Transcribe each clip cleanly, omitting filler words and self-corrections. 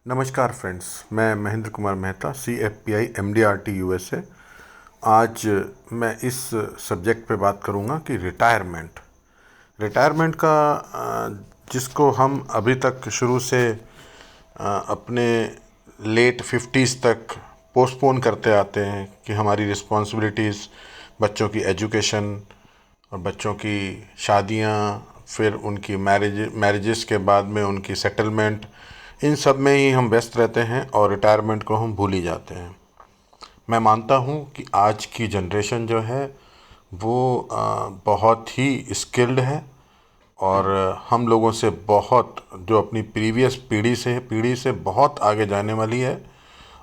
नमस्कार फ्रेंड्स, मैं Mahendra Kumar Mehta, CFPI MDRT USA। आज मैं इस सब्जेक्ट पे बात करूँगा कि रिटायरमेंट का जिसको हम अभी तक शुरू से अपने लेट 50s तक पोस्टपोन करते आते हैं कि हमारी रिस्पॉन्सिबिलिटीज़, बच्चों की एजुकेशन और बच्चों की शादियाँ, फिर उनकी मैरिजेस के बाद में उनकी सेटलमेंट, इन सब में ही हम व्यस्त रहते हैं और रिटायरमेंट को हम भूल ही जाते हैं। मैं मानता हूँ कि आज की जनरेशन जो है वो बहुत ही स्किल्ड है और हम लोगों से बहुत, जो अपनी प्रीवियस पीढ़ी से बहुत आगे जाने वाली है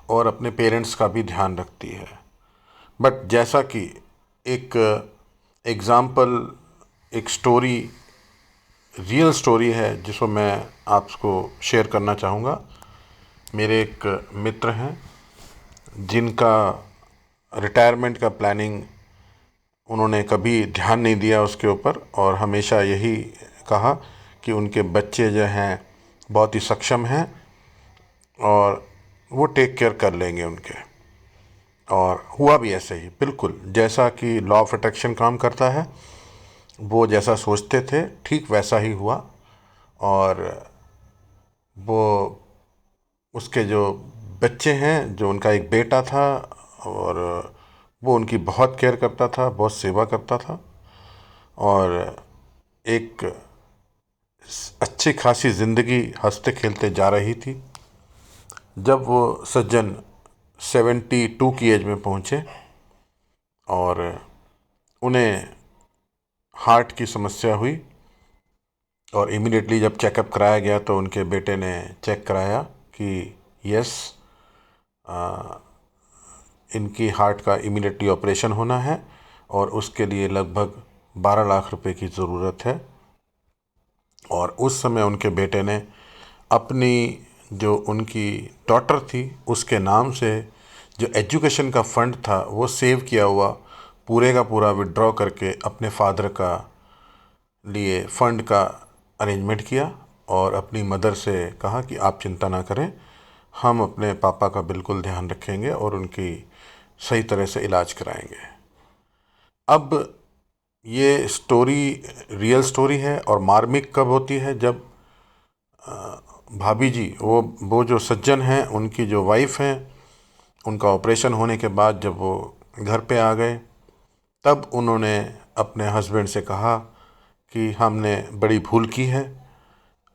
और अपने पेरेंट्स का भी ध्यान रखती है। बट जैसा कि एक एग्ज़ाम्पल, एक स्टोरी, रियल स्टोरी है जिसको मैं आपको शेयर करना चाहूँगा। मेरे एक मित्र हैं जिनका रिटायरमेंट का प्लानिंग, उन्होंने कभी ध्यान नहीं दिया उसके ऊपर और हमेशा यही कहा कि उनके बच्चे जो हैं बहुत ही सक्षम हैं और वो टेक केयर कर लेंगे उनके। और हुआ भी ऐसे ही, बिल्कुल जैसा कि लॉ ऑफ अट्रैक्शन काम करता है, वो जैसा सोचते थे ठीक वैसा ही हुआ। और वो, उसके जो बच्चे हैं, जो उनका एक बेटा था, और वो उनकी बहुत केयर करता था, बहुत सेवा करता था और एक अच्छी खासी ज़िंदगी हंसते खेलते जा रही थी। जब वो सज्जन 72 की एज में पहुँचे और उन्हें हार्ट की समस्या हुई और इमीडिएटली जब चेकअप कराया गया तो उनके बेटे ने चेक कराया कि यस, इनकी हार्ट का इमीडिएटली ऑपरेशन होना है और उसके लिए लगभग 12 लाख रुपए की ज़रूरत है। और उस समय उनके बेटे ने अपनी, जो उनकी डॉटर थी, उसके नाम से जो एजुकेशन का फंड था वो सेव किया हुआ पूरे का पूरा विड्रॉ करके अपने फादर का लिए फ़ंड का अरेंजमेंट किया और अपनी मदर से कहा कि आप चिंता ना करें, हम अपने पापा का बिल्कुल ध्यान रखेंगे और उनकी सही तरह से इलाज कराएंगे। अब ये स्टोरी रियल स्टोरी है और मार्मिक कब होती है, जब भाभी जी, वो जो सज्जन हैं, उनकी जो वाइफ हैं, उनका ऑपरेशन होने के बाद जब वो घर पे आ गए, तब उन्होंने अपने हस्बैंड से कहा कि हमने बड़ी भूल की है।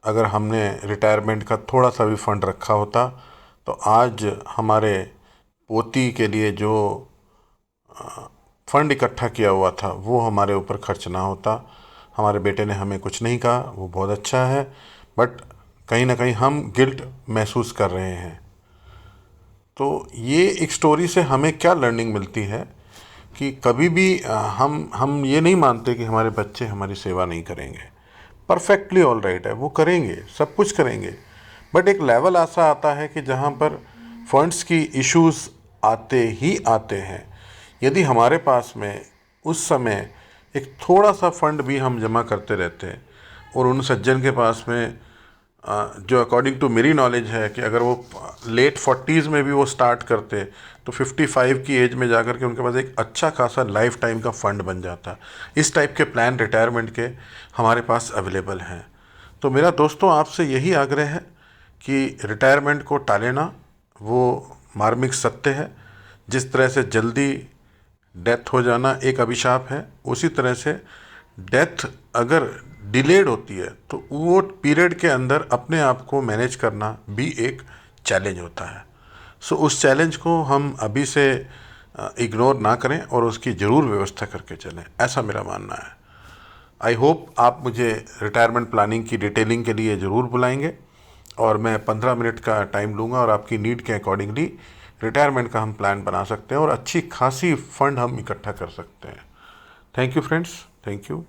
अगर हमने रिटायरमेंट का थोड़ा सा भी फंड रखा होता तो आज हमारे पोती के लिए जो फंड इकट्ठा किया हुआ था वो हमारे ऊपर खर्च ना होता। हमारे बेटे ने हमें कुछ नहीं कहा, वो बहुत अच्छा है, बट कहीं ना कहीं हम गिल्ट महसूस कर रहे हैं। तो ये एक स्टोरी से हमें क्या लर्निंग मिलती है कि कभी भी हम ये नहीं मानते कि हमारे बच्चे हमारी सेवा नहीं करेंगे। परफेक्टली ऑल राइट है, वो करेंगे, सब कुछ करेंगे। बट एक लेवल ऐसा आता है कि जहाँ पर फंड्स की इश्यूज आते ही आते हैं। यदि हमारे पास में उस समय एक थोड़ा सा फंड भी हम जमा करते रहते हैं और उन सज्जन के पास में जो अकॉर्डिंग टू मेरी नॉलेज है कि अगर वो लेट 40s में भी वो स्टार्ट करते तो 55 की एज में जाकर के उनके पास एक अच्छा खासा लाइफ टाइम का फ़ंड बन जाता। इस टाइप के प्लान रिटायरमेंट के हमारे पास अवेलेबल हैं। तो मेरा दोस्तों आपसे यही आग्रह है कि रिटायरमेंट को टाले ना, वो मार्मिक सत्य है। जिस तरह से जल्दी डेथ हो जाना एक अभिशाप है, उसी तरह से डेथ अगर डिलेड होती है तो वो पीरियड के अंदर अपने आप को मैनेज करना भी एक चैलेंज होता है। सो उस चैलेंज को हम अभी से इग्नोर ना करें और उसकी ज़रूर व्यवस्था करके चलें, ऐसा मेरा मानना है। आई होप आप मुझे रिटायरमेंट प्लानिंग की डिटेलिंग के लिए ज़रूर बुलाएंगे और मैं 15 मिनट का टाइम लूँगा और आपकी नीड के अकॉर्डिंगली रिटायरमेंट का हम प्लान बना सकते हैं और अच्छी खासी फंड हम इकट्ठा कर सकते हैं। Thank you friends, thank you.